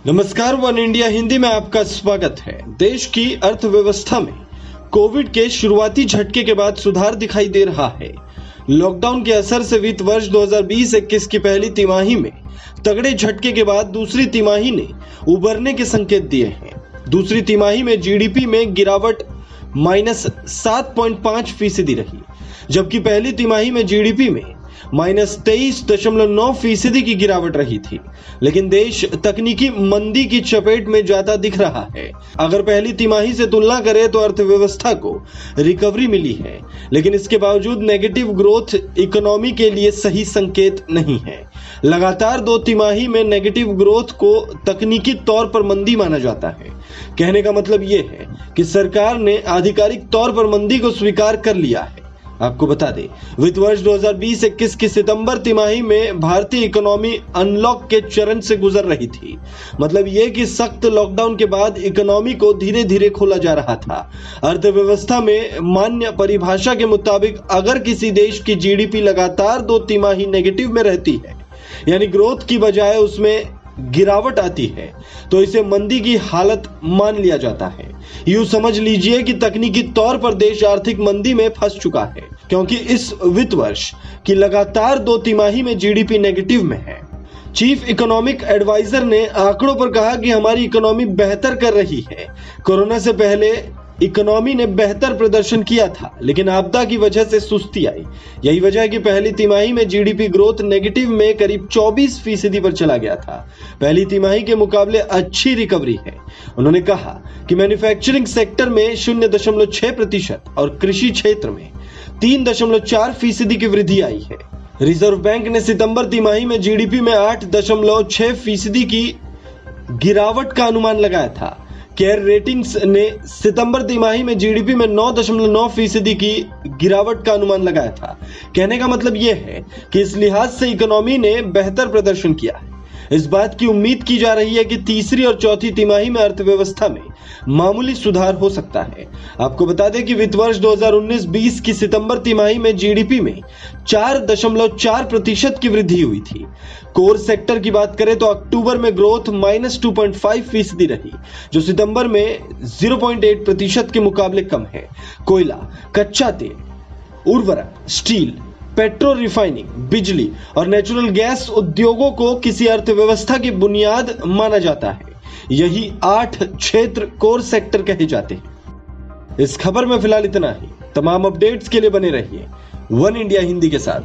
नमस्कार, one India Hindi में आपका स्वागत है। देश की अर्थव्यवस्था में कोविड के शुरुआती झटके के बाद सुधार दिखाई दे रहा है। लॉकडाउन के असर से वित्त वर्ष 2020-21 की पहली तिमाही में तगड़े झटके के बाद दूसरी तिमाही ने उबरने के संकेत दिए हैं। दूसरी तिमाही में जीडीपी में गिरावट -7.5% रही, जबकि पहली तिमाही में जीडीपी में -23.9% की गिरावट रही थी। लेकिन देश तकनीकी मंदी की चपेट में जाता दिख रहा है। अगर पहली तिमाही से तुलना करें तो अर्थव्यवस्था को रिकवरी मिली है, लेकिन इसके बावजूद नेगेटिव ग्रोथ इकोनॉमी के लिए सही संकेत नहीं है। लगातार 2 तिमाही में नेगेटिव ग्रोथ को तकनीकी तौर पर मंदी माना जाता है। कहने का मतलब यह है कि सरकार ने आधिकारिक तौर पर मंदी को स्वीकार कर लिया है। आपको बता दें, वित्त वर्ष 2020-21 की सितंबर तिमाही में भारतीय इकोनॉमी अनलॉक के चरण से गुजर रही थी। मतलब यह कि सख्त लॉकडाउन के बाद इकोनॉमी को धीरे धीरे खोला जा रहा था। अर्थव्यवस्था में मान्य परिभाषा के मुताबिक अगर किसी देश की जीडीपी लगातार 2 तिमाही नेगेटिव में रहती है, यानी ग्रोथ की बजाय उसमें गिरावट आती है, तो इसे मंदी की हालत मान लिया जाता है। यूं समझ लीजिए कि तकनीकी तौर पर देश आर्थिक मंदी में फंस चुका है, क्योंकि इस वित्त वर्ष की लगातार 2 तिमाही में जीडीपी नेगेटिव में है। चीफ इकोनॉमिक एडवाइजर ने आंकड़ों पर कहा कि हमारी इकोनॉमी बेहतर कर रही है। कोरोना से पहले इकोनॉमी ने बेहतर प्रदर्शन किया था, लेकिन आपदा की वजह से सुस्ती आई। यही वजह है कि पहली तिमाही में जीडीपी ग्रोथ नेगेटिव में करीब 24% पर चला गया था। पहली तिमाही के मुकाबले अच्छी रिकवरी है। उन्होंने कहा कि मैन्युफैक्चरिंग सेक्टर में 0.6% और कृषि क्षेत्र में 3.4% की वृद्धि आई है। रिजर्व बैंक ने सितंबर तिमाही में जीडीपी में 8.6% की गिरावट का अनुमान लगाया था। केयर रेटिंग्स ने सितंबर तिमाही में जीडीपी में 9.9% की गिरावट का अनुमान लगाया था। कहने का मतलब यह है कि इस लिहाज से इकोनॉमी ने बेहतर प्रदर्शन किया है। इस बात की उम्मीद की जा रही है कि तीसरी और चौथी तिमाही में अर्थव्यवस्था में मामूली सुधार हो सकता है। आपको बता दें कि वित्त वर्ष 2019-20 की सितंबर तिमाही में जीडीपी में 4.4% की वृद्धि हुई थी। कोर सेक्टर की बात करें तो अक्टूबर में ग्रोथ -2.5% रही, जो सितंबर में 0.8% के मुकाबले कम है। कोयला, कच्चा तेल, उर्वरक, स्टील, पेट्रो रिफाइनिंग, बिजली और नेचुरल गैस उद्योगों को किसी अर्थव्यवस्था की बुनियाद माना जाता है। यही 8 क्षेत्र कोर सेक्टर कहे जाते हैं। इस खबर में फिलहाल इतना ही। तमाम अपडेट्स के लिए बने रहिए वन इंडिया हिंदी के साथ।